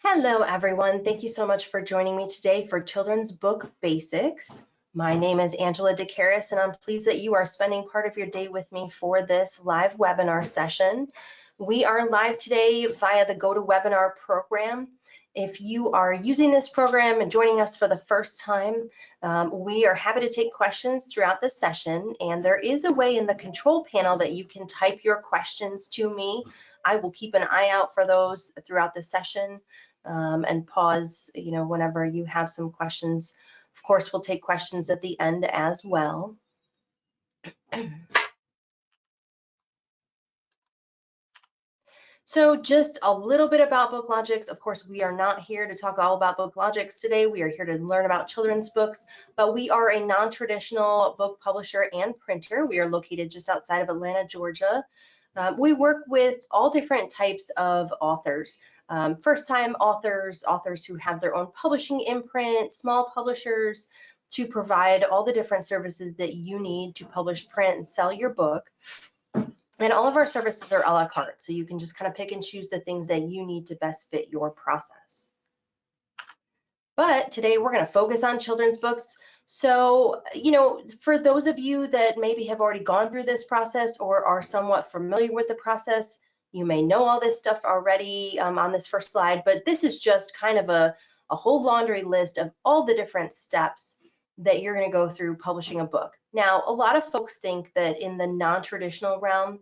Hello, everyone. Thank you so much for joining me today for Children's Book Basics. My name is Angela DeCaris, and I'm pleased that you are spending part of your day with me for this live webinar session. We are live today via the GoToWebinar program. If you are using this program and joining us for the first time, we are happy to take questions throughout the session, and there is a way in the control panel that you can type your questions to me. I will keep an eye out for those throughout the session. And pause, whenever you have some questions. Of course, we'll take questions at the end as well. So just a little bit about BookLogix. Of course, we are not here to talk all about BookLogix today. We are here to learn about children's books, but we are a non-traditional book publisher and printer. We are located just outside of Atlanta, Georgia. We work with all different types of authors. First-time authors, authors who have their own publishing imprint, small publishers, to provide all the different services that you need to publish, print, and sell your book. And all of our services are a la carte, so you can just kind of pick and choose the things that you need to best fit your process. But today we're going to focus on children's books. So, for those of you that maybe have already gone through this process or are somewhat familiar with the process, you may know all this stuff already on this first slide, but this is just kind of a whole laundry list of all the different steps that you're going to go through publishing a book. Now, a lot of folks think that in the non-traditional realm,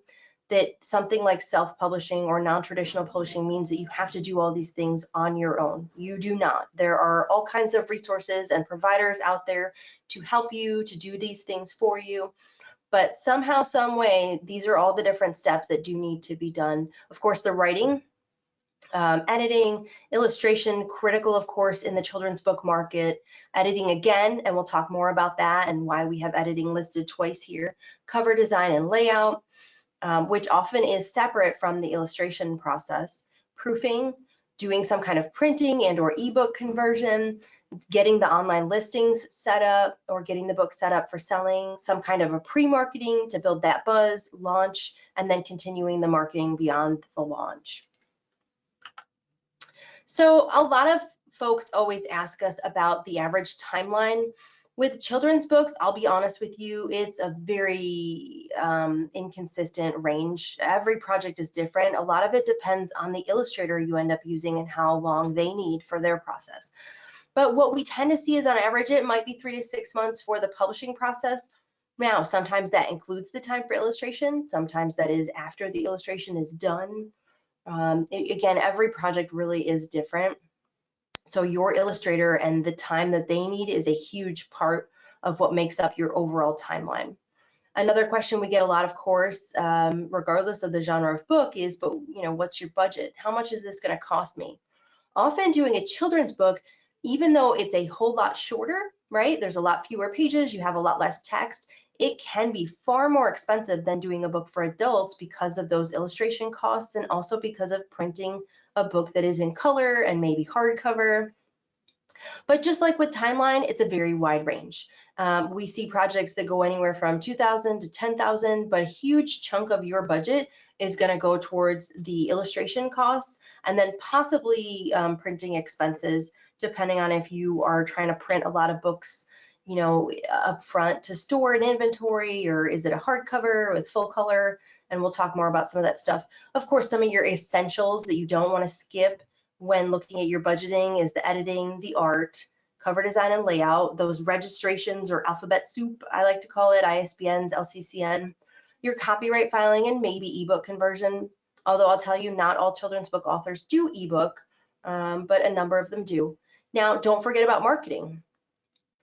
that something like self-publishing or non-traditional publishing means that you have to do all these things on your own. You do not. There are all kinds of resources and providers out there to help you to do these things for you. But somehow, some way, these are all the different steps that do need to be done. Of course, the writing, editing, illustration, critical, of course, in the children's book market, editing again, and we'll talk more about that and why we have editing listed twice here, cover design and layout, which often is separate from the illustration process, proofing, doing some kind of printing and or ebook conversion, getting the online listings set up or getting the book set up for selling, some kind of a pre-marketing to build that buzz, launch, and then continuing the marketing beyond the launch. So a lot of folks always ask us about the average timeline. With children's books, I'll be honest with you, it's a very inconsistent range. Every project is different. A lot of it depends on the illustrator you end up using and how long they need for their process. But what we tend to see is on average, it might be 3 to 6 months for the publishing process. Now, sometimes that includes the time for illustration. Sometimes that is after the illustration is done. Again, every project really is different. So your illustrator and the time that they need is a huge part of what makes up your overall timeline. Another question we get a lot, of course, regardless of the genre of book is, but what's your budget? How much is this going to cost me? Often doing a children's book, even though it's a whole lot shorter, right? There's a lot fewer pages, you have a lot less text. It can be far more expensive than doing a book for adults because of those illustration costs and also because of printing a book that is in color and maybe hardcover. But just like with timeline, it's a very wide range. We see projects that go anywhere from $2,000 to $10,000, but a huge chunk of your budget is going to go towards the illustration costs and then possibly printing expenses, depending on if you are trying to print a lot of books, up front to store in inventory, or is it a hardcover with full color? And we'll talk more about some of that stuff. Of course, some of your essentials that you don't want to skip when looking at your budgeting is the editing, the art, cover design and layout, those registrations or alphabet soup, I like to call it, ISBNs, LCCN, your copyright filing, and maybe ebook conversion. Although I'll tell you, not all children's book authors do ebook, but a number of them do. Now, don't forget about marketing.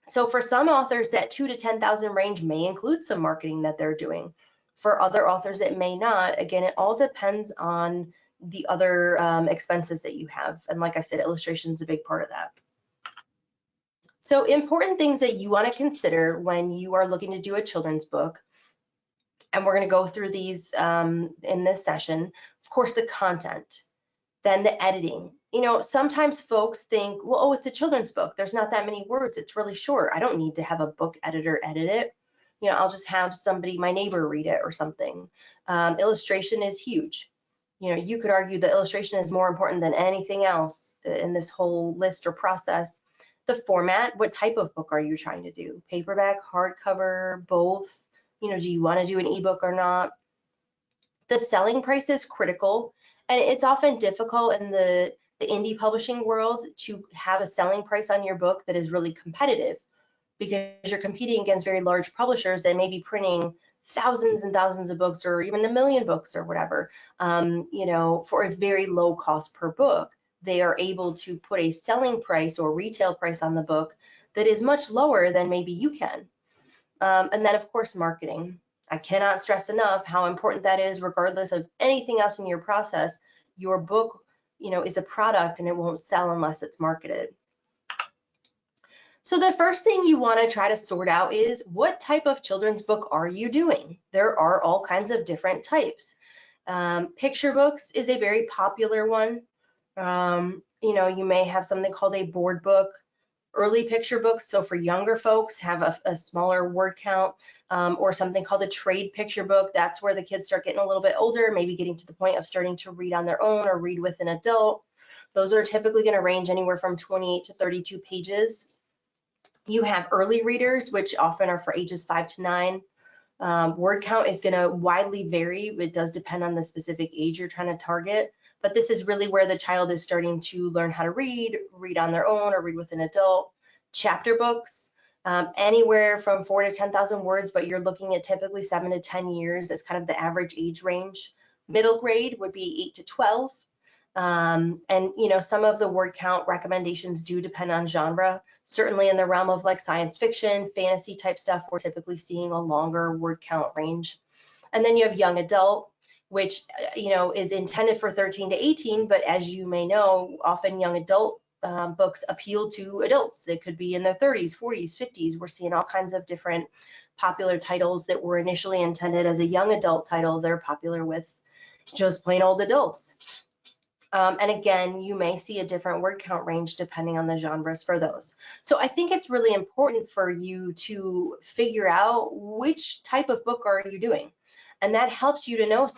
So for some authors, that 2 to 10,000 range may include some marketing that they're doing. For other authors, it may not. Again, it all depends on the other expenses that you have. And like I said, illustration is a big part of that. So important things that you want to consider when you are looking to do a children's book, and we're going to go through these in this session. Of course, the content, then the editing. Sometimes folks think, well, oh, it's a children's book. There's not that many words. It's really short. I don't need to have a book editor edit it. I'll just have somebody, my neighbor, read it or something. Illustration is huge. You know, you could argue the illustration is more important than anything else in this whole list or process. The format, what type of book are you trying to do? Paperback, hardcover, both? You know, do you want to do an ebook or not? The selling price is critical, and it's often difficult in the indie publishing world to have a selling price on your book that is really competitive, because you're competing against very large publishers that may be printing thousands and thousands of books or even 1,000,000 books or whatever, you know, for a very low cost per book. They are able to put a selling price or retail price on the book that is much lower than maybe you can. And then, of course, marketing. I cannot stress enough how important that is, regardless of anything else in your process. Your book, you know, is a product and it won't sell unless it's marketed. So the first thing you want to try to sort out is, what type of children's book are you doing? There are all kinds of different types. Picture books is a very popular one. You know, you may have something called a board book. Early picture books, so for younger folks, have a smaller word count, or something called a trade picture book. That's where the kids start getting a little bit older, maybe getting to the point of starting to read on their own or read with an adult. Those are typically going to range anywhere from 28 to 32 pages. You have early readers, which often are for ages 5 to 9. Word count is going to widely vary. It does depend on the specific age you're trying to target, but this is really where the child is starting to learn how to read on their own or read with an adult. Chapter books, anywhere from 4 to 10,000 words, but you're looking at typically 7 to 10 years as kind of the average age range. Middle grade would be 8 to 12. And you know, some of the word count recommendations do depend on genre. Certainly in the realm of like science fiction, fantasy type stuff, we're typically seeing a longer word count range. And then you have young adult, which you know, is intended for 13 to 18, but as you may know, often young adult books appeal to adults. They could be in their 30s, 40s, 50s. We're seeing all kinds of different popular titles that were initially intended as a young adult title. They're popular with just plain old adults. And again, you may see a different word count range depending on the genres for those. So I think it's really important for you to figure out which type of book are you doing. And that helps you to know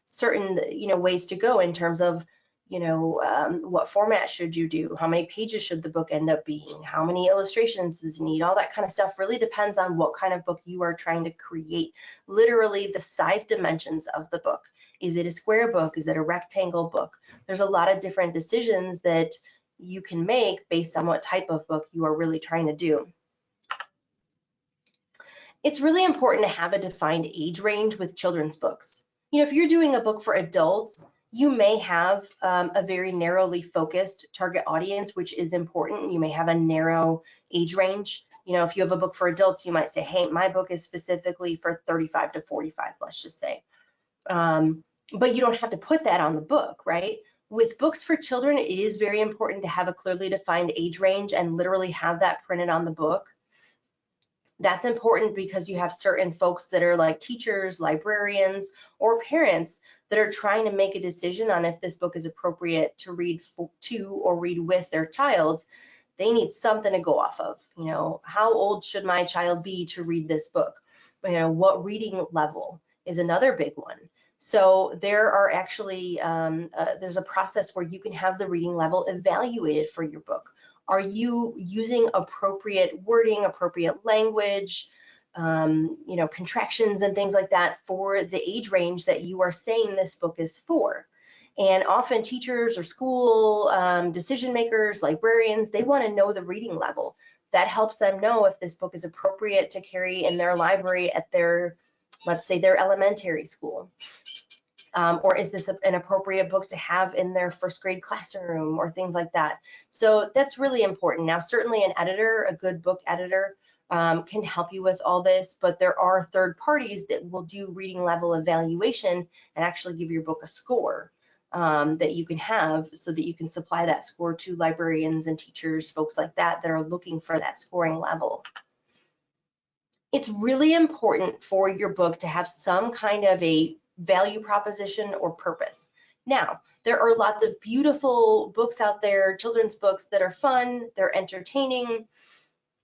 certain, you know, ways to go in terms of, you know, what format should you do? How many pages should the book end up being? How many illustrations does it need? All that kind of stuff really depends on what kind of book you are trying to create. Literally the size dimensions of the book. Is it a square book? Is it a rectangle book? There's a lot of different decisions that you can make based on what type of book you are really trying to do. It's really important to have a defined age range with children's books. You know, if you're doing a book for adults, you may have a very narrowly focused target audience, which is important. You may have a narrow age range. You know, if you have a book for adults, you might say, hey, my book is specifically for 35 to 45, let's just say. But you don't have to put that on the book, right? With books for children, it is very important to have a clearly defined age range and literally have that printed on the book. That's important because you have certain folks that are like teachers, librarians, or parents that are trying to make a decision on if this book is appropriate to read to or read with their child. They need something to go off of. You know, how old should my child be to read this book? You know, what reading level is another big one. So there are actually, there's a process where you can have the reading level evaluated for your book. Are you using appropriate wording, appropriate language, you know, contractions and things like that for the age range that you are saying this book is for? And often teachers or school decision makers, librarians, they want to know the reading level. That helps them know if this book is appropriate to carry in their library at their, let's say, their elementary school. Or is this an appropriate book to have in their first grade classroom or things like that? So that's really important. Now, certainly an editor, a good book editor, can help you with all this, but there are third parties that will do reading level evaluation and actually give your book a score that you can have so that you can supply that score to librarians and teachers, folks like that, that are looking for that scoring level. It's really important for your book to have some kind of a value proposition or purpose. Now, there are lots of beautiful books out there, children's books that are fun, they're entertaining,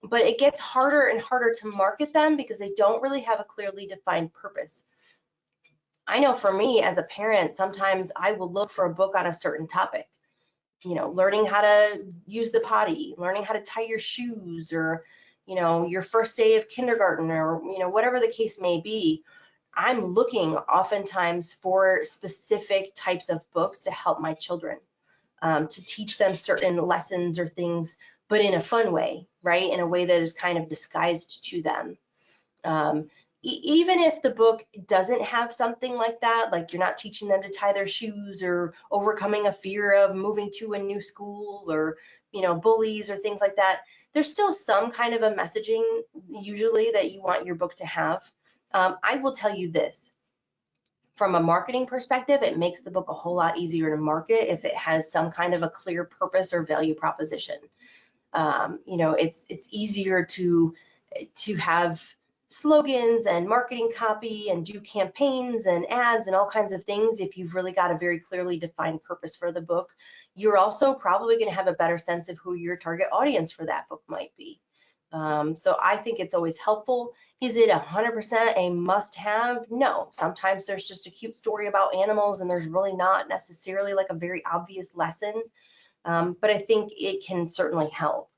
but it gets harder and harder to market them because they don't really have a clearly defined purpose. I know for me as a parent, sometimes I will look for a book on a certain topic, learning how to use the potty, learning how to tie your shoes, or, your first day of kindergarten, or, whatever the case may be. I'm looking oftentimes for specific types of books to help my children, to teach them certain lessons or things, but in a fun way, right? In a way that is kind of disguised to them. Um, Even if the book doesn't have something like that, like you're not teaching them to tie their shoes or overcoming a fear of moving to a new school, or, bullies or things like that, there's still some kind of a messaging usually that you want your book to have. I will tell you this. From a marketing perspective, it makes the book a whole lot easier to market if it has some kind of a clear purpose or value proposition. It's easier to have slogans and marketing copy and do campaigns and ads and all kinds of things if you've really got a very clearly defined purpose for the book. You're also probably going to have a better sense of who your target audience for that book might be. So I think it's always helpful. Is it 100% a must-have? No. Sometimes there's just a cute story about animals and there's really not necessarily like a very obvious lesson, but I think it can certainly help.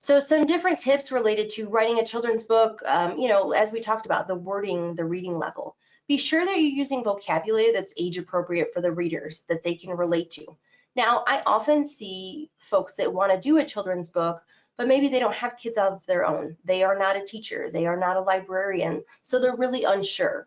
So some different tips related to writing a children's book, as we talked about, the wording, the reading level. Be sure that you're using vocabulary that's age appropriate for the readers that they can relate to. Now, I often see folks that want to do a children's book, but maybe they don't have kids of their own. They are not a teacher. They are not a librarian. So they're really unsure.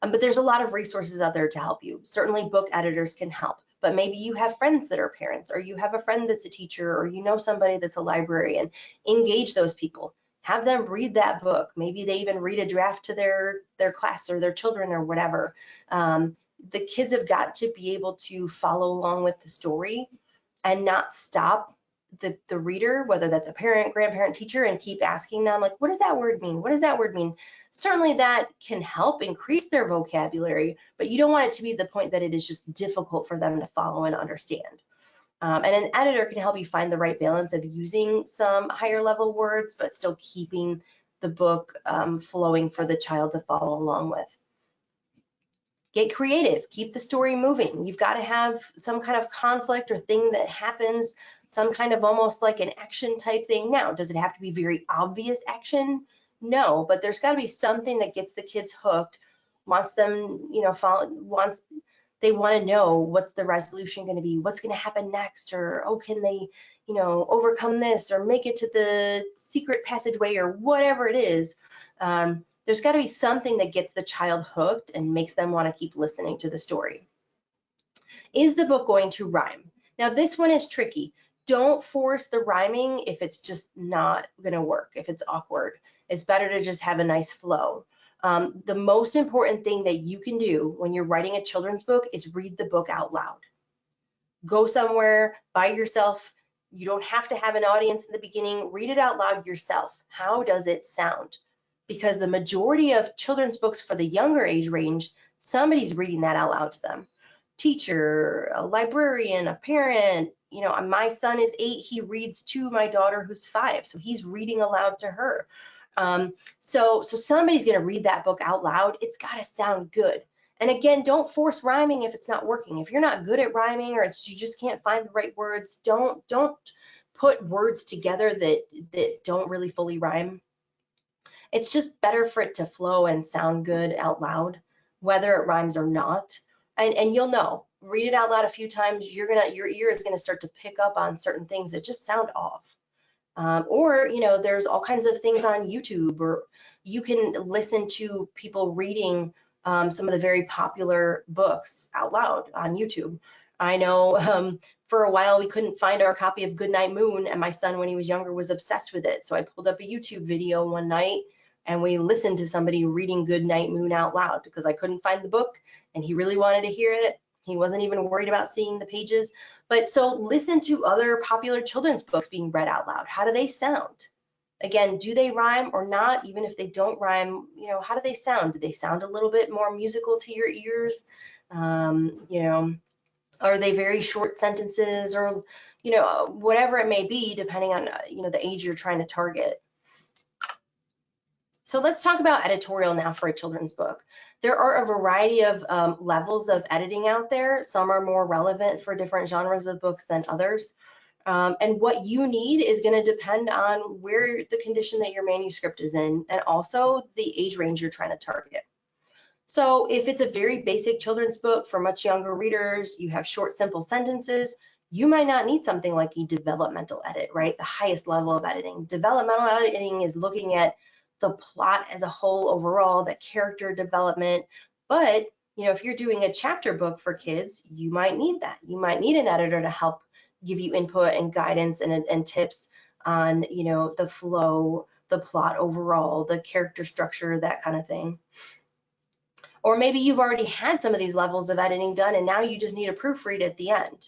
But there's a lot of resources out there to help you. Certainly book editors can help, but maybe you have friends that are parents, or you have a friend that's a teacher, or somebody that's a librarian. Engage those people. Have them read that book. Maybe they even read a draft to their class or their children or whatever. The kids have got to be able to follow along with the story and not stop the reader, whether that's a parent, grandparent, teacher, and keep asking them, like, what does that word mean? What does that word mean? Certainly that can help increase their vocabulary, but you don't want it to be the point that it is just difficult for them to follow and understand. And an editor can help you find the right balance of using some higher level words, but still keeping the book flowing for the child to follow along with. Get creative, keep the story moving. You've got to have some kind of conflict or thing that happens, some kind of almost like an action type thing. Now, does it have to be very obvious action? No, but there's got to be something that gets the kids hooked, wants them, they want to know what's the resolution going to be, what's going to happen next, or, oh, can they, overcome this or make it to the secret passageway or whatever it is. There's got to be something that gets the child hooked and makes them want to keep listening to the story. Is the book going to rhyme? Now, this one is tricky. Don't force the rhyming if it's just not going to work, if it's awkward. It's better to just have a nice flow. The most important thing that you can do when you're writing a children's book is read the book out loud. Go somewhere by yourself. You don't have to have an audience in the beginning. Read it out loud yourself. How does it sound? Because the majority of children's books for the younger age range, somebody's reading that out loud to them. Teacher, a librarian, a parent. My son is 8. He reads to my daughter who's 5, so he's reading aloud to her. So somebody's going to read that book out loud. It's got to sound good. And again, don't force rhyming if it's not working. If you're not good at rhyming, or you just can't find the right words, don't put words together that don't really fully rhyme. It's just better for it to flow and sound good out loud, whether it rhymes or not. And you'll know. Read it out loud a few times. Your ear is going to start to pick up on certain things that just sound off. Or there's all kinds of things on YouTube, or you can listen to people reading some of the very popular books out loud on YouTube. I know for a while we couldn't find our copy of Goodnight Moon, and my son, when he was younger, was obsessed with it. So I pulled up a YouTube video one night and we listened to somebody reading Goodnight Moon out loud because I couldn't find the book and he really wanted to hear it. He wasn't even worried about seeing the pages. But so listen to other popular children's books being read out loud. How do they sound? Again, do they rhyme or not? Even if they don't rhyme, how do they sound? Do they sound a little bit more musical to your ears? Are they very short sentences, or, whatever it may be, depending on, the age you're trying to target. So let's talk about editorial now for a children's book. There are a variety of levels of editing out there. Some are more relevant for different genres of books than others. And what you need is going to depend on where the condition that your manuscript is in, and also the age range you're trying to target. So if it's a very basic children's book for much younger readers, you have short, simple sentences, you might not need something like a developmental edit, right? The highest level of editing. Developmental editing is looking at the plot as a whole overall, the character development. But, if you're doing a chapter book for kids, you might need that. You might need an editor to help give you input and guidance and tips on, the flow, the plot overall, the character structure, that kind of thing. Or maybe you've already had some of these levels of editing done and now you just need a proofread at the end.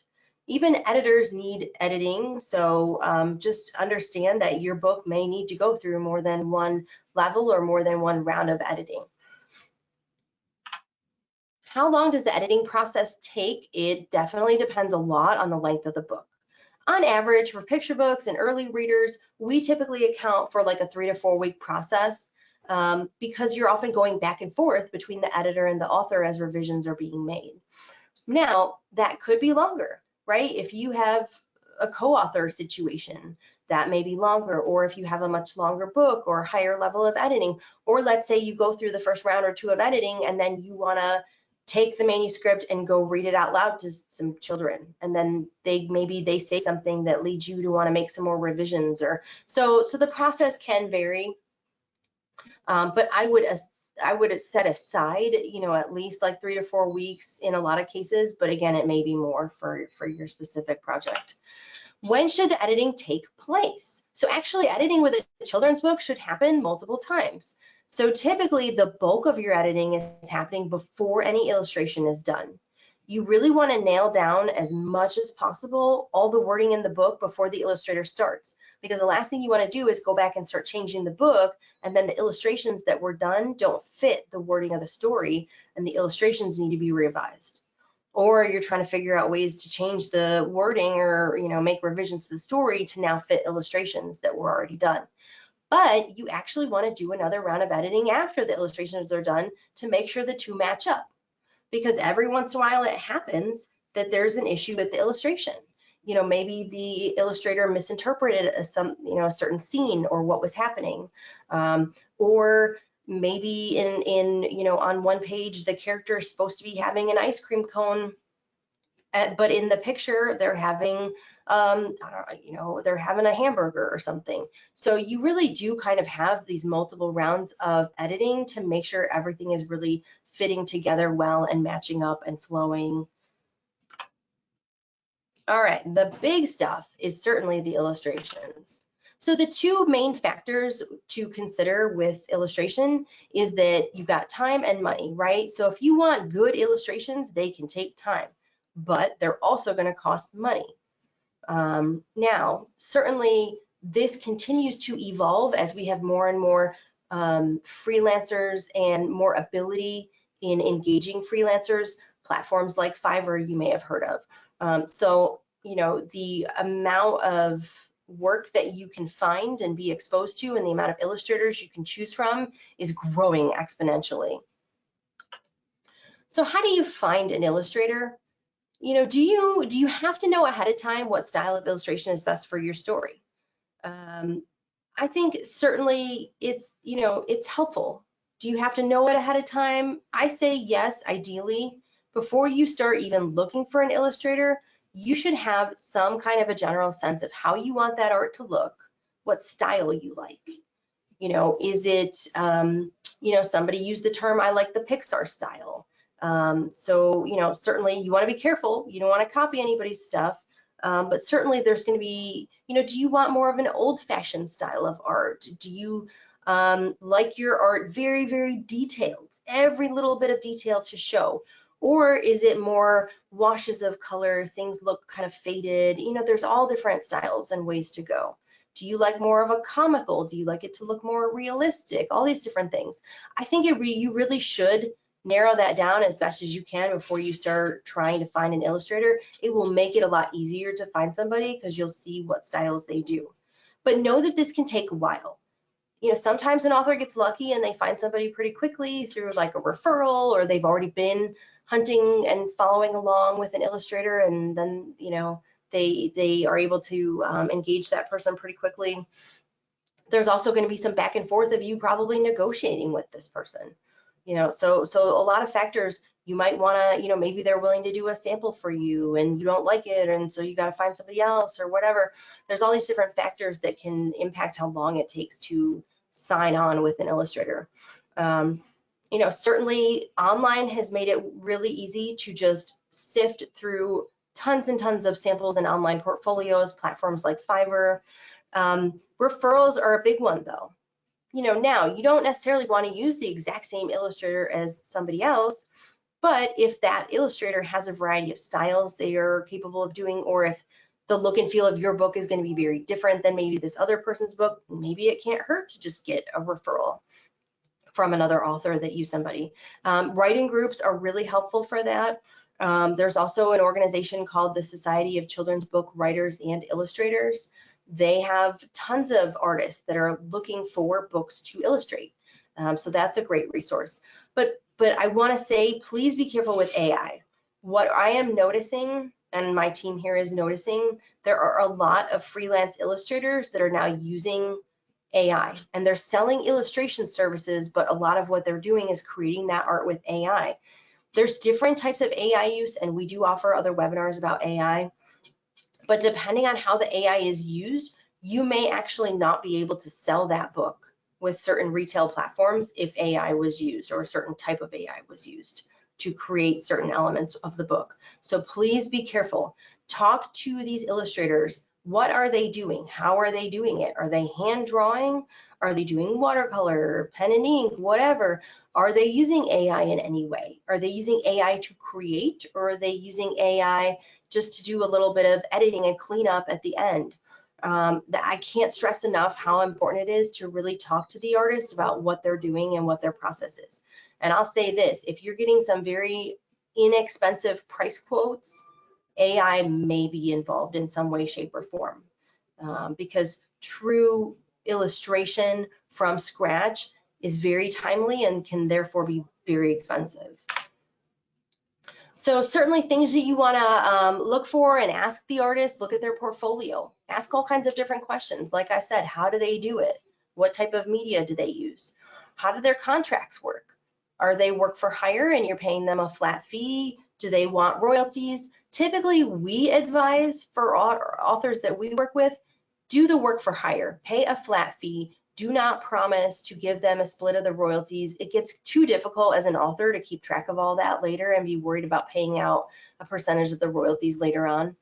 Even editors need editing, so just understand that your book may need to go through more than one level or more than one round of editing. How long does the editing process take? It definitely depends a lot on the length of the book. On average, for picture books and early readers, we typically account for like a 3 to 4 week process. Because you're often going back and forth between the editor and the author as revisions are being made. Now, that could be longer, right? If you have a co-author situation, that may be longer, or if you have a much longer book or higher level of editing, or let's say you go through the first round or two of editing and then you want to take the manuscript and go read it out loud to some children, and then maybe they say something that leads you to want to make some more revisions, or so the process can vary. But I would set aside, at least like 3 to 4 weeks in a lot of cases, but again, it may be more for your specific project. When should the editing take place? So actually editing with a children's book should happen multiple times. So typically the bulk of your editing is happening before any illustration is done. You really want to nail down as much as possible all the wording in the book before the illustrator starts, because the last thing you want to do is go back and start changing the book, and then the illustrations that were done don't fit the wording of the story, and the illustrations need to be revised. Or you're trying to figure out ways to change the wording or make revisions to the story to now fit illustrations that were already done. But you actually want to do another round of editing after the illustrations are done to make sure the two match up, because every once in a while it happens that there's an issue with the illustration. Maybe the illustrator misinterpreted a certain scene or what was happening, or maybe on one page the character is supposed to be having an ice cream cone, but in the picture they're having they're having a hamburger or something. So you really do kind of have these multiple rounds of editing to make sure everything is really fitting together well and matching up and flowing. All right, the big stuff is certainly the illustrations. So the two main factors to consider with illustration is that you've got time and money, right? So if you want good illustrations, they can take time, but they're also going to cost money. Now, certainly this continues to evolve as we have more and more freelancers and more ability in engaging freelancers. Platforms like Fiverr you may have heard of. So the amount of work that you can find and be exposed to and the amount of illustrators you can choose from is growing exponentially. So how do you find an illustrator? Do you have to know ahead of time what style of illustration is best for your story? I think certainly it's helpful. Do you have to know it ahead of time? I say yes, ideally. Before you start even looking for an illustrator, you should have some kind of a general sense of how you want that art to look, what style you like. Is it, somebody used the term, I like the Pixar style. So, certainly you want to be careful. You don't want to copy anybody's stuff. But certainly there's going to be, do you want more of an old-fashioned style of art? Do you like your art very, very detailed, every little bit of detail to show? Or is it more washes of color, things look kind of faded? There's all different styles and ways to go. Do you like more of a comical? Do you like it to look more realistic? All these different things. I think you really should narrow that down as best as you can before you start trying to find an illustrator. It will make it a lot easier to find somebody because you'll see what styles they do. But know that this can take a while. You know, sometimes an author gets lucky and they find somebody pretty quickly through like a referral, or they've already been hunting and following along with an illustrator, and then, you know, they are able to engage that person pretty quickly. There's also going to be some back and forth of you probably negotiating with this person. You know, so a lot of factors. You might want to, you know, maybe they're willing to do a sample for you and you don't like it, and so you got to find somebody else or whatever. There's all these different factors that can impact how long it takes to sign on with an illustrator. You know, certainly online has made it really easy to just sift through tons and tons of samples and online portfolios, platforms like Fiverr. Referrals are a big one though. You know, now you don't necessarily want to use the exact same illustrator as somebody else, but if that illustrator has a variety of styles they are capable of doing, or if the look and feel of your book is going to be very different than maybe this other person's book, maybe it can't hurt to just get a referral from another author that used somebody. Writing groups are really helpful for that. There's also an organization called the Society of Children's Book Writers and Illustrators. They have tons of artists that are looking for books to illustrate. So that's a great resource. But I want to say, please be careful with AI. What I am noticing, and my team here is noticing, there are a lot of freelance illustrators that are now using AI, and they're selling illustration services, but a lot of what they're doing is creating that art with AI. There's different types of AI use, and we do offer other webinars about AI. But depending on how the AI is used, you may actually not be able to sell that book with certain retail platforms if AI was used, or a certain type of AI was used to create certain elements of the book. So please be careful. Talk to these illustrators. What are they doing? How are they doing it? Are they hand drawing? Are they doing watercolor, pen and ink, whatever? Are they using AI in any way? Are they using AI to create, or are they using AI just to do a little bit of editing and cleanup at the end? I can't stress enough how important it is to really talk to the artist about what they're doing and what their process is. And I'll say this, if you're getting some very inexpensive price quotes, AI may be involved in some way, shape, or form, because true illustration from scratch is very timely and can therefore be very expensive. So certainly things that you want to look for and ask the artist, look at their portfolio, ask all kinds of different questions. Like I said, how do they do it? What type of media do they use? How do their contracts work? Are they work for hire and you're paying them a flat fee? Do they want royalties? Typically, we advise for authors that we work with, do the work for hire, pay a flat fee. Do not promise to give them a split of the royalties. It gets too difficult as an author to keep track of all that later and be worried about paying out a percentage of the royalties later on.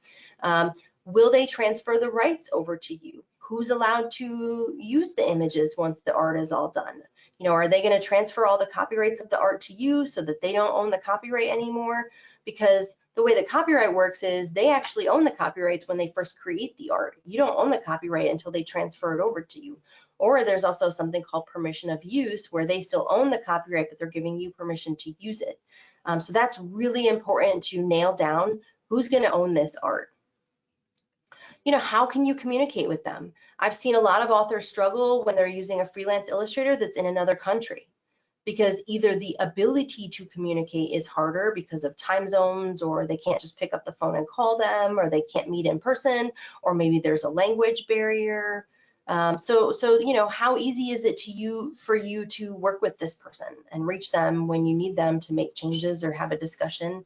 Will they transfer the rights over to you? Who's allowed to use the images once the art is all done? You know, are they going to transfer all the copyrights of the art to you so that they don't own the copyright anymore? Because the way the copyright works is they actually own the copyrights when they first create the art. You don't own the copyright until they transfer it over to you. Or there's also something called permission of use, where they still own the copyright, but they're giving you permission to use it. So that's really important to nail down who's going to own this art. You know, how can you communicate with them? I've seen a lot of authors struggle when they're using a freelance illustrator that's in another country, because either the ability to communicate is harder because of time zones, or they can't just pick up the phone and call them, or they can't meet in person, or maybe there's a language barrier. So you know, how easy is it for you to work with this person and reach them when you need them to make changes or have a discussion?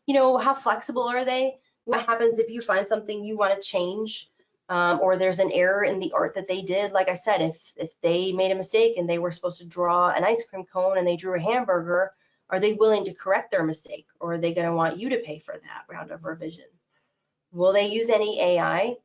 You know, how flexible are they? What happens if you find something you want to change, or there's an error in the art that they did? Like I said, if they made a mistake and they were supposed to draw an ice cream cone and they drew a hamburger, are they willing to correct their mistake, or are they going to want you to pay for that round of revision? Will they use any AI?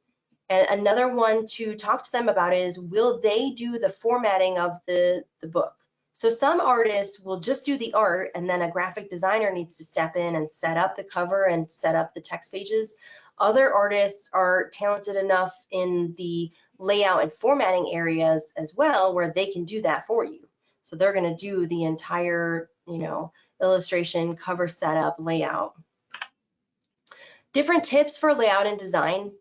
And another one to talk to them about is, will they do the formatting of the book? So some artists will just do the art, and then a graphic designer needs to step in and set up the cover and set up the text pages. Other artists are talented enough in the layout and formatting areas as well, where they can do that for you. So they're going to do the entire, you know, illustration, cover setup, layout. Different tips for layout and design.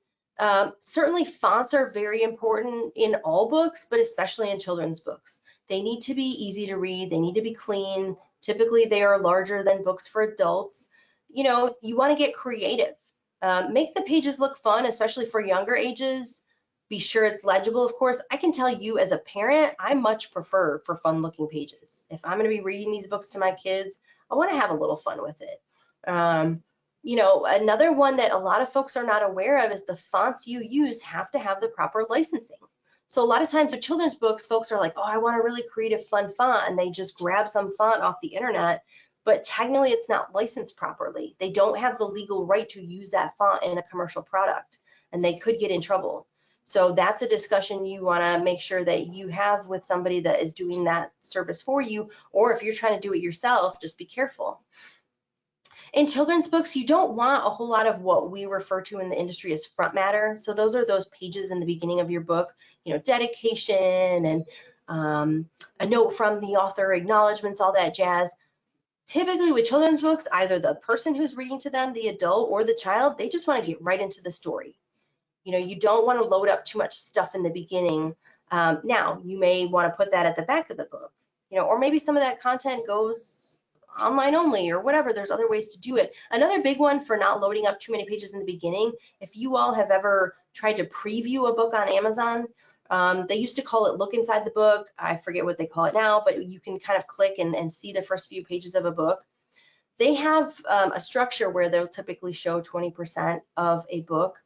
Certainly fonts are very important in all books, but especially in children's books. They need to be easy to read. They need to be clean. Typically, they are larger than books for adults. You know, you want to get creative. Make the pages look fun, especially for younger ages. Be sure it's legible, of course. I can tell you as a parent, I much prefer for fun looking pages. If I'm going to be reading these books to my kids, I want to have a little fun with it. You know, another one that a lot of folks are not aware of is the fonts you use have to have the proper licensing. So a lot of times with children's books, folks are like, oh, I want a really creative, fun font, and they just grab some font off the internet, but technically it's not licensed properly. They don't have the legal right to use that font in a commercial product, and they could get in trouble. So that's a discussion you want to make sure that you have with somebody that is doing that service for you, or if you're trying to do it yourself, just be careful. In children's books, you don't want a whole lot of what we refer to in the industry as front matter. So those are those pages in the beginning of your book, you know, dedication and a note from the author, acknowledgments, all that jazz. Typically with children's books, either the person who's reading to them, the adult or the child, they just want to get right into the story. You know, you don't want to load up too much stuff in the beginning. Now, you may want to put that at the back of the book, you know, or maybe some of that content goes online only or whatever. There's other ways to do it. Another big one for not loading up too many pages in the beginning, if you all have ever tried to preview a book on Amazon, they used to call it look inside the book. I forget what they call it now, but you can kind of click and see the first few pages of a book. They have a structure where they'll typically show 20% of a book.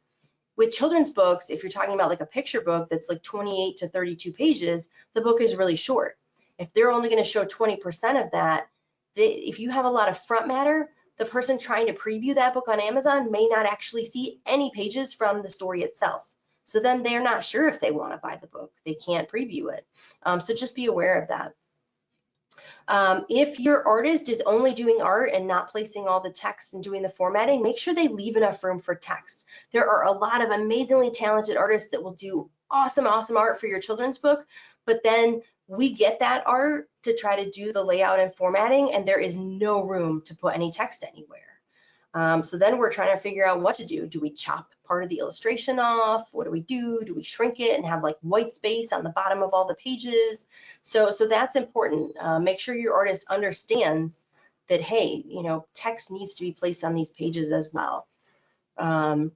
With children's books, if you're talking about like a picture book that's like 28 to 32 pages, the book is really short. If they're only going to show 20% of that, if you have a lot of front matter, the person trying to preview that book on Amazon may not actually see any pages from the story itself. So then they're not sure if they want to buy the book. They can't preview it. So just be aware of that. If your artist is only doing art and not placing all the text and doing the formatting, make sure they leave enough room for text. There are a lot of amazingly talented artists that will do awesome, awesome art for your children's book, but then we get that art to try to do the layout and formatting, and there is no room to put any text anywhere. So then we're trying to figure out what to do. Do we chop part of the illustration off? What do we do? Do we shrink it and have like white space on the bottom of all the pages? So that's important. Make sure your artist understands that, hey, you know, text needs to be placed on these pages as well. And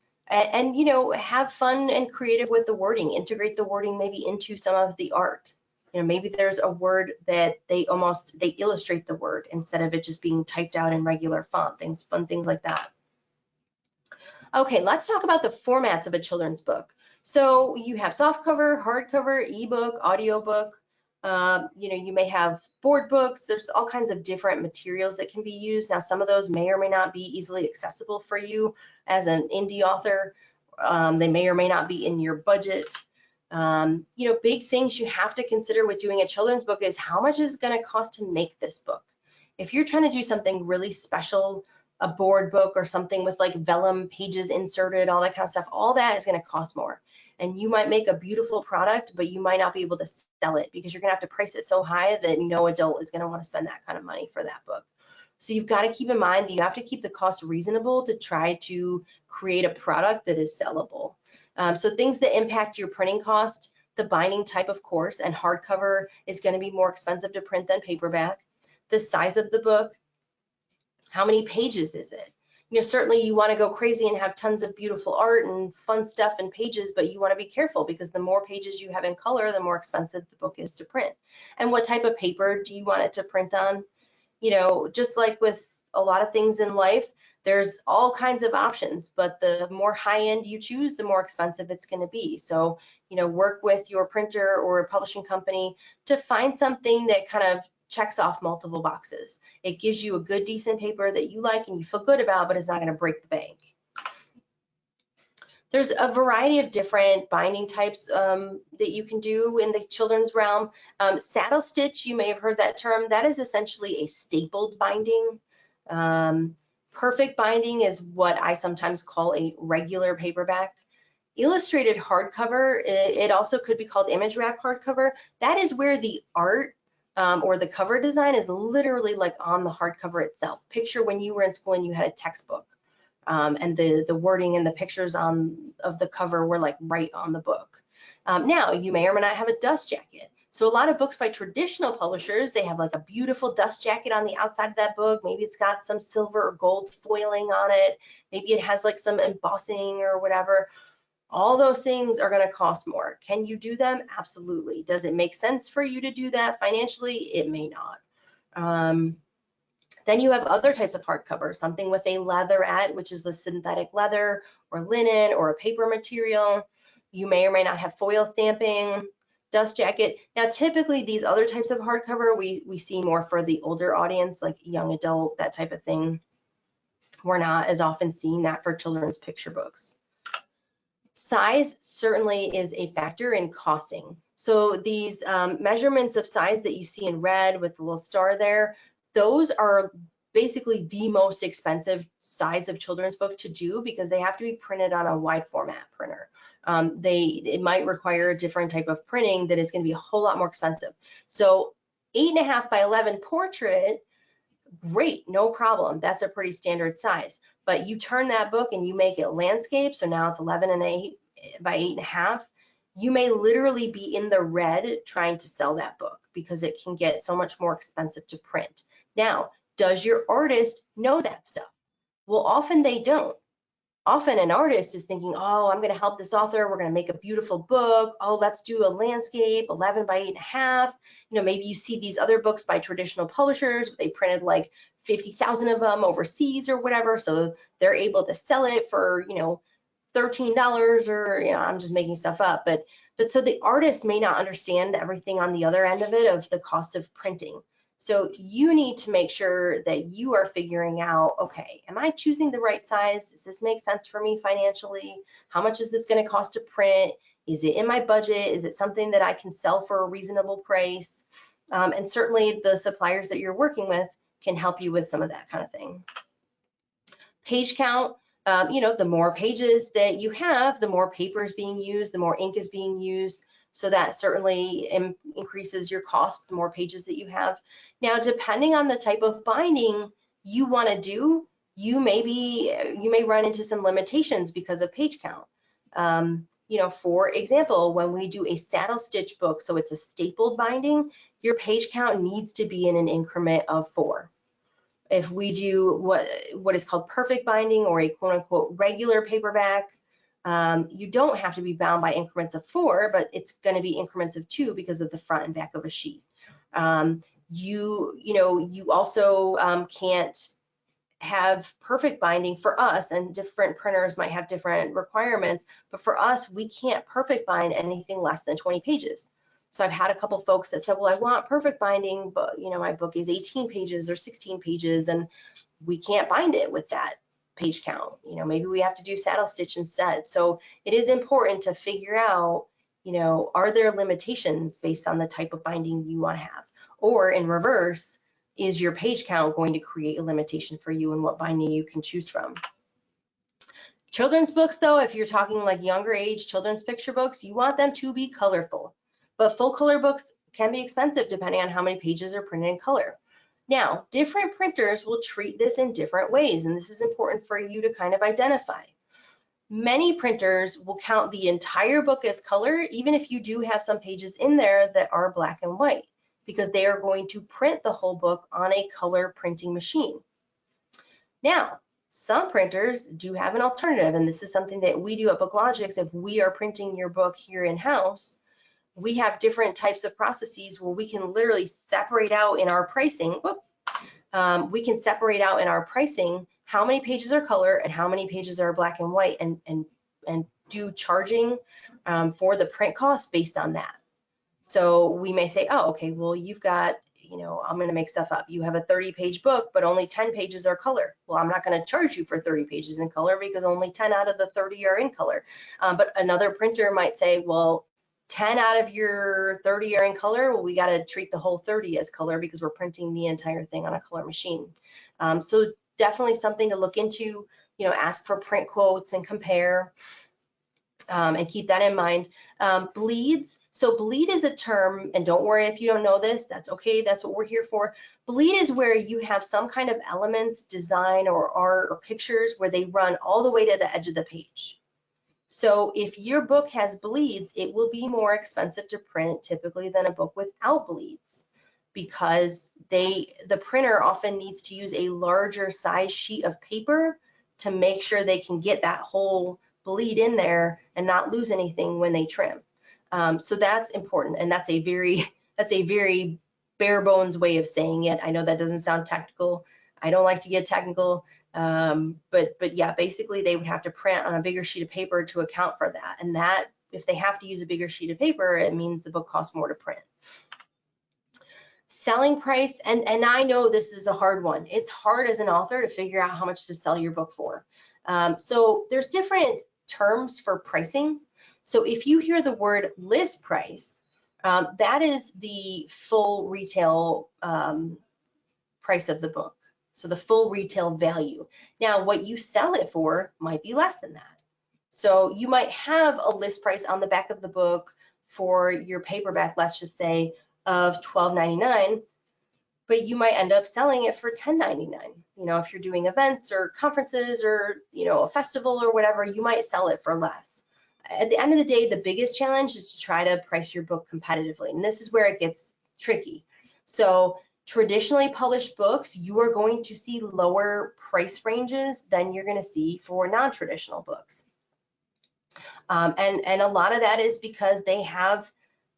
you know, have fun and creative with the wording. Integrate the wording maybe into some of the art. You know, maybe there's a word that they illustrate the word instead of it just being typed out in regular font, fun things like that. Okay, let's talk about the formats of a children's book. So you have softcover, hardcover, ebook, audiobook. You know, you may have board books. There's all kinds of different materials that can be used. Now, some of those may or may not be easily accessible for you as an indie author. They may or may not be in your budget. You know, big things you have to consider with doing a children's book is how much is going to cost to make this book. If you're trying to do something really special, a board book or something with like vellum pages inserted, all that kind of stuff, all that is going to cost more. And you might make a beautiful product, but you might not be able to sell it because you're going to have to price it so high that no adult is going to want to spend that kind of money for that book. So you've got to keep in mind that you have to keep the cost reasonable to try to create a product that is sellable. So things that impact your printing cost, the binding type, of course, and hardcover is going to be more expensive to print than paperback. The size of the book, how many pages is it? You know, certainly you want to go crazy and have tons of beautiful art and fun stuff and pages, but you want to be careful because the more pages you have in color, the more expensive the book is to print. And what type of paper do you want it to print on? You know, just like with a lot of things in life, there's all kinds of options, but the more high end you choose, the more expensive it's going to be. So, you know, work with your printer or a publishing company to find something that kind of checks off multiple boxes. It gives you a good, decent paper that you like and you feel good about, but it's not going to break the bank. There's a variety of different binding types that you can do in the children's realm. Saddle stitch, you may have heard that term. That is essentially a stapled binding. Perfect binding is what I sometimes call a regular paperback. Illustrated hardcover, it also could be called image wrap hardcover. That is where the art or the cover design is literally like on the hardcover itself. Picture when you were in school and you had a textbook. and the wording and the pictures of the cover were like right on the book. Now, you may or may not have a dust jacket. So a lot of books by traditional publishers, they have like a beautiful dust jacket on the outside of that book. Maybe it's got some silver or gold foiling on it. Maybe it has like some embossing or whatever. All those things are going to cost more. Can you do them? Absolutely. Does it make sense for you to do that financially? It may not. Then you have other types of hardcover, something with a leatherette, which is the synthetic leather or linen or a paper material. You may or may not have foil stamping, dust jacket. Now, typically these other types of hardcover, we see more for the older audience, like young adult, that type of thing. We're not as often seeing that for children's picture books. Size certainly is a factor in costing. So these measurements of size that you see in red with the little star there, those are basically the most expensive size of children's book to do because they have to be printed on a wide format printer. It might require a different type of printing that is going to be a whole lot more expensive. So 8.5 by 11 portrait, great, no problem. That's a pretty standard size. But you turn that book and you make it landscape, so now it's 11 and 8 by 8.5. You may literally be in the red trying to sell that book because it can get so much more expensive to print. Now, does your artist know that stuff? Well, often they don't. Often an artist is thinking, oh, I'm going to help this author. We're going to make a beautiful book. Oh, let's do a landscape, 11 by 8.5. You know, maybe you see these other books by traditional publishers. They printed like 50,000 of them overseas or whatever. So they're able to sell it for, you know, $13 or, you know, I'm just making stuff up. But so the artist may not understand everything on the other end of it, of the cost of printing. So you need to make sure that you are figuring out, okay, am I choosing the right size? Does this make sense for me financially? How much is this going to cost to print? Is it in my budget? Is it something that I can sell for a reasonable price? And certainly the suppliers that you're working with can help you with some of that kind of thing. Page count, you know, the more pages that you have, the more paper is being used, the more ink is being used. So that certainly increases your cost, the more pages that you have. Now, depending on the type of binding you want to do, you may run into some limitations because of page count. You know, for example, when we do a saddle stitch book, so it's a stapled binding, your page count needs to be in an increment of 4. If we do what is called perfect binding or a quote unquote regular paperback, you don't have to be bound by increments of 4, but it's going to be increments of 2 because of the front and back of a sheet. You also can't have perfect binding for us, and different printers might have different requirements, but for us, we can't perfect bind anything less than 20 pages. So I've had a couple folks that said, well, I want perfect binding, but you know, my book is 18 pages or 16 pages and we can't bind it with that page count. You know, maybe we have to do saddle stitch instead. So it is important to figure out, you know, are there limitations based on the type of binding you want to have? Or in reverse, is your page count going to create a limitation for you and what binding you can choose from? Children's books, though, if you're talking like younger age children's picture books, you want them to be colorful. But full color books can be expensive depending on how many pages are printed in color. Now, different printers will treat this in different ways, and this is important for you to kind of identify. Many printers will count the entire book as color, even if you do have some pages in there that are black and white, because they are going to print the whole book on a color printing machine. Now, some printers do have an alternative, and this is something that we do at BookLogix. If we are printing your book here in-house, we have different types of processes where we can literally separate out in our pricing. We can separate out in our pricing how many pages are color and how many pages are black and white, and do charging for the print cost based on that. So we may say, oh, okay, well, you've got, you know, I'm going to make stuff up. You have a 30-page book, but only 10 pages are color. Well, I'm not going to charge you for 30 pages in color because only 10 out of the 30 are in color. But another printer might say, well, 10 out of your 30 are in color. Well, we got to treat the whole 30 as color because we're printing the entire thing on a color machine. So definitely something to look into, you know, ask for print quotes and compare. And keep that in mind. Bleeds, so bleed is a term, and don't worry if you don't know this, that's okay, that's what we're here for. Bleed is where you have some kind of elements, design or art or pictures where they run all the way to the edge of the page. So if your book has bleeds, it will be more expensive to print typically than a book without bleeds, because the printer often needs to use a larger size sheet of paper to make sure they can get that whole bleed in there and not lose anything when they trim. So that's important, and that's a very bare bones way of saying it. I know that doesn't sound technical. I don't like to get technical, but yeah, basically they would have to print on a bigger sheet of paper to account for that. And that, if they have to use a bigger sheet of paper, it means the book costs more to print. Selling price, and I know this is a hard one. It's hard as an author to figure out how much to sell your book for. So there's different terms for pricing. So if you hear the word list price, that is the full retail price of the book. So the full retail value. Now, what you sell it for might be less than that. So you might have a list price on the back of the book for your paperback, let's just say, of $12.99, but you might end up selling it for $10.99. You know, if you're doing events or conferences or, you know, a festival or whatever, you might sell it for less. At the end of the day, the biggest challenge is to try to price your book competitively. And this is where it gets tricky. So traditionally published books, you are going to see lower price ranges than you're going to see for non-traditional books. And a lot of that is because they have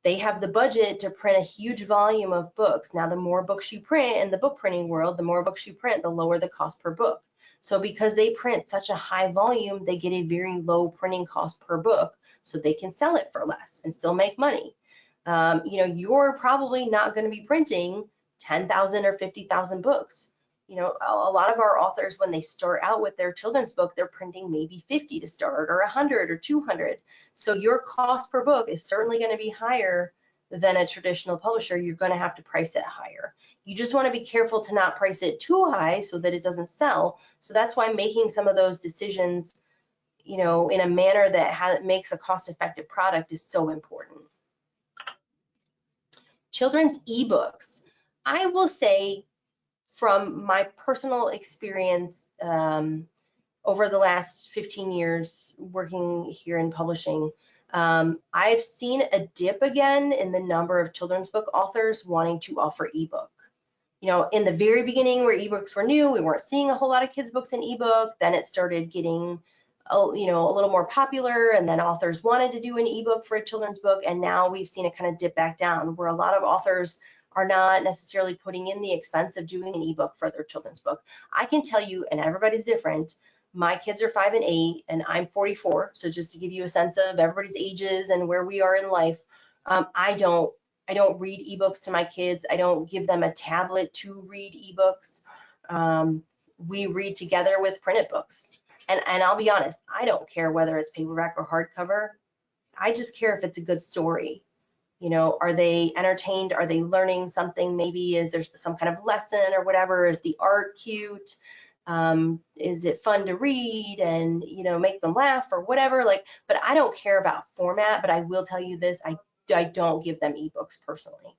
the budget to print a huge volume of books. Now, the more books you print in the book printing world, the more books you print, the lower the cost per book. So because they print such a high volume, they get a very low printing cost per book, so they can sell it for less and still make money. You know, you're probably not going to be printing 10,000 or 50,000 books. You know, a lot of our authors, when they start out with their children's book, they're printing maybe 50 to start, or 100 or 200. So your cost per book is certainly going to be higher than a traditional publisher. You're going to have to price it higher. You just want to be careful to not price it too high so that it doesn't sell. So that's why making some of those decisions, you know, in a manner that makes a cost-effective product is so important. Children's ebooks. I will say, from my personal experience over the last 15 years working here in publishing, I've seen a dip again in the number of children's book authors wanting to offer ebook. You know, in the very beginning where ebooks were new, we weren't seeing a whole lot of kids' books in ebook. Then it started getting, you know, a little more popular, and then authors wanted to do an ebook for a children's book, and now we've seen it kind of dip back down, where a lot of authors are not necessarily putting in the expense of doing an ebook for their children's book. I can tell you, and everybody's different, my kids are 5 and 8, and I'm 44. So just to give you a sense of everybody's ages and where we are in life, I don't read ebooks to my kids. I don't give them a tablet to read ebooks. We read together with printed books. And I'll be honest, I don't care whether it's paperback or hardcover. I just care if it's a good story. You know, are they entertained? Are they learning something? Maybe is there some kind of lesson or whatever? Is the art cute? Is it fun to read and, you know, make them laugh or whatever? Like, but I don't care about format, but I will tell you this, I don't give them ebooks personally.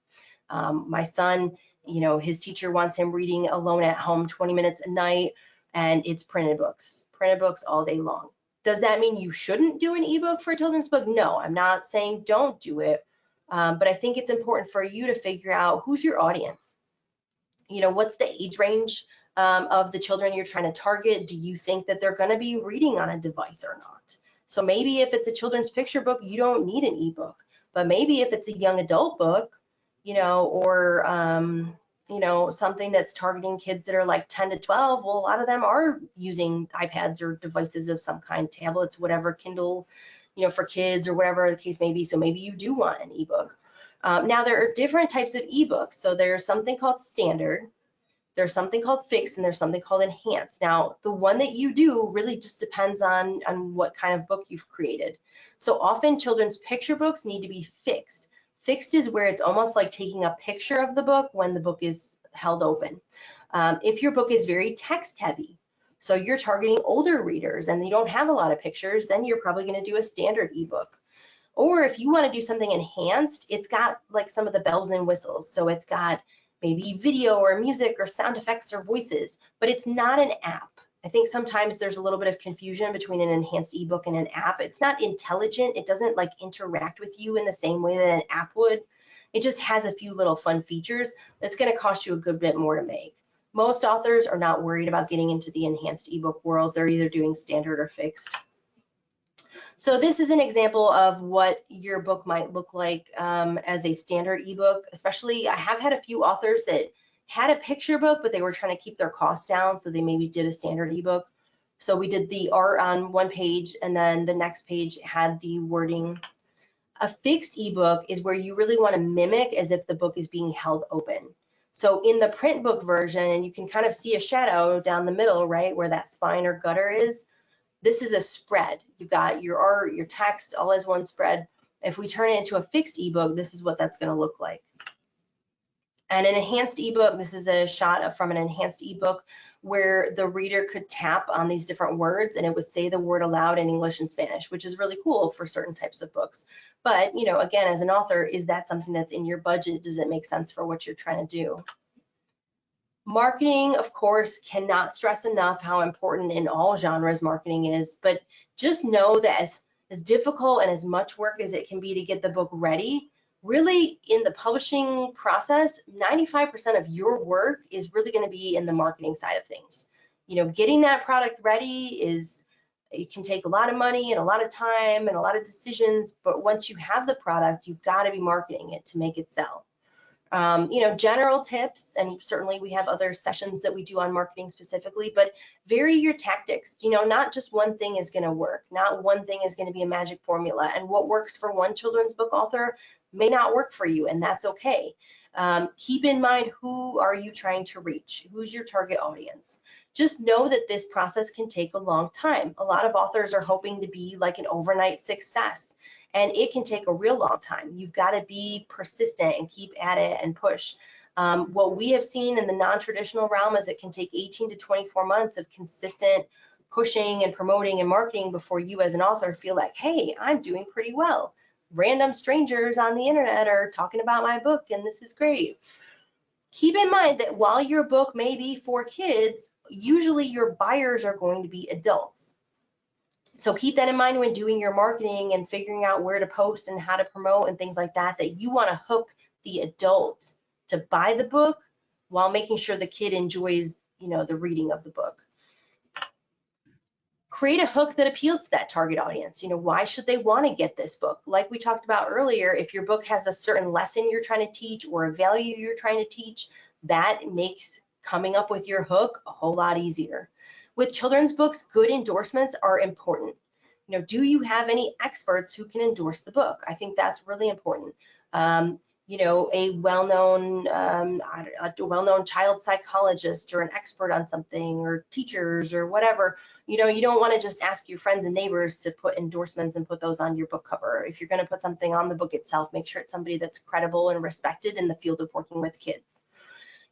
My son, you know, his teacher wants him reading alone at home 20 minutes a night, and it's printed books all day long. Does that mean you shouldn't do an ebook for a children's book? No, I'm not saying don't do it. But I think it's important for you to figure out who's your audience. You know, what's the age range of the children you're trying to target? Do you think that they're going to be reading on a device or not? So maybe if it's a children's picture book, you don't need an ebook. But maybe if it's a young adult book, you know, or you know, something that's targeting kids that are like 10 to 12, well, a lot of them are using iPads or devices of some kind, tablets, whatever, Kindle, you know, for kids or whatever the case may be. So maybe you do want an ebook. Now there are different types of ebooks. So there's something called standard, there's something called fixed, and there's something called enhanced. Now the one that you do really just depends on what kind of book you've created. So often children's picture books need to be fixed. Fixed is where it's almost like taking a picture of the book when the book is held open. If your book is very text heavy, So you're targeting older readers and you don't have a lot of pictures, then you're probably going to do a standard ebook. Or if you want to do something enhanced, it's got like some of the bells and whistles. So it's got maybe video or music or sound effects or voices, but it's not an app. I think sometimes there's a little bit of confusion between an enhanced ebook and an app. It's not intelligent. It doesn't like interact with you in the same way that an app would. It just has a few little fun features that's going to cost you a good bit more to make. Most authors are not worried about getting into the enhanced ebook world. They're either doing standard or fixed. So this is an example of what your book might look like as a standard ebook. Especially, I have had a few authors that had a picture book, but they were trying to keep their costs down, so they maybe did a standard ebook. So we did the art on one page, and then the next page had the wording. A fixed ebook is where you really want to mimic as if the book is being held open. So in the print book version, and you can kind of see a shadow down the middle, right, where that spine or gutter is. This is a spread. You've got your art, your text, all as one spread. If we turn it into a fixed ebook, this is what that's going to look like. And an enhanced ebook, this is a shot from an enhanced ebook where the reader could tap on these different words and it would say the word aloud in English and Spanish, which is really cool for certain types of books. But, you know, again, as an author, is that something that's in your budget? Does it make sense for what you're trying to do? Marketing, of course, cannot stress enough how important in all genres marketing is, but just know that as difficult and as much work as it can be to get the book ready, really in the publishing process, 95% of your work is really going to be in the marketing side of things. You know, getting that product ready it can take a lot of money and a lot of time and a lot of decisions, but once you have the product, you've got to be marketing it to make it sell. You know, general tips, and certainly we have other sessions that we do on marketing specifically, but vary your tactics. You know, not just one thing is going to work. Not one thing is going to be a magic formula. And what works for one children's book author may not work for you, and that's okay. Keep in mind, who are you trying to reach? Who's your target audience? Just know that this process can take a long time. A lot of authors are hoping to be like an overnight success, and it can take a real long time. You've got to be persistent and keep at it and push. What we have seen in the non-traditional realm is it can take 18 to 24 months of consistent pushing and promoting and marketing before you as an author feel like, hey, I'm doing pretty well. Random strangers on the internet are talking about my book and this is great. Keep in mind that while your book may be for kids, usually your buyers are going to be adults. So keep that in mind when doing your marketing and figuring out where to post and how to promote and things like that, that you want to hook the adult to buy the book while making sure the kid enjoys, you know, the reading of the book. Create a hook that appeals to that target audience. You know, why should they want to get this book? Like we talked about earlier, if your book has a certain lesson you're trying to teach or a value you're trying to teach, that makes coming up with your hook a whole lot easier. With children's books, good endorsements are important. You know, do you have any experts who can endorse the book? I think that's really important. You know, a well-known child psychologist or an expert on something, or teachers or whatever. You know, you don't want to just ask your friends and neighbors to put endorsements and put those on your book cover. If you're going to put something on the book itself, make sure it's somebody that's credible and respected in the field of working with kids.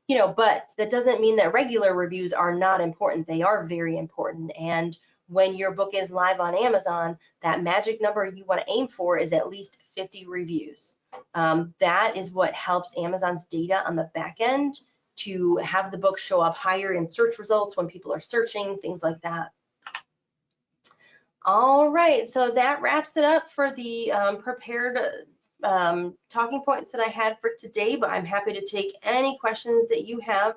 You know, but that doesn't mean that regular reviews are not important. They are very important. And when your book is live on Amazon, that magic number you want to aim for is at least 50 reviews. That is what helps Amazon's data on the back end to have the book show up higher in search results when people are searching, things like that. All right, so that wraps it up for the prepared talking points that I had for today, but I'm happy to take any questions that you have.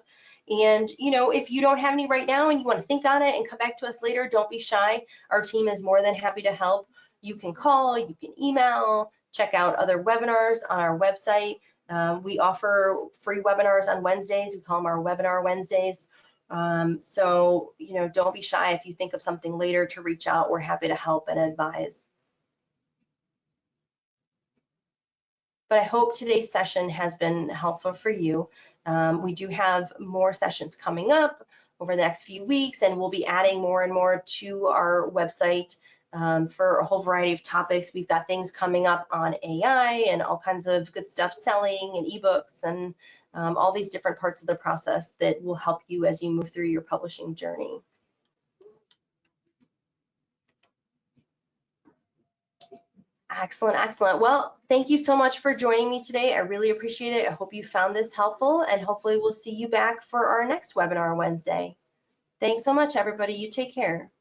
And, you know, if you don't have any right now and you want to think on it and come back to us later, don't be shy. Our team is more than happy to help. You can call, you can email, check out other webinars on our website. We offer free webinars on Wednesdays. We call them our Webinar Wednesdays. So, you know, don't be shy if you think of something later to reach out. We're happy to help and advise. But I hope today's session has been helpful for you. We do have more sessions coming up over the next few weeks, and we'll be adding more and more to our website for a whole variety of topics. We've got things coming up on AI and all kinds of good stuff, selling and ebooks and all these different parts of the process that will help you as you move through your publishing journey. Excellent, excellent. Well, thank you so much for joining me today. I really appreciate it. I hope you found this helpful, and hopefully we'll see you back for our next webinar Wednesday. Thanks so much, everybody. You take care.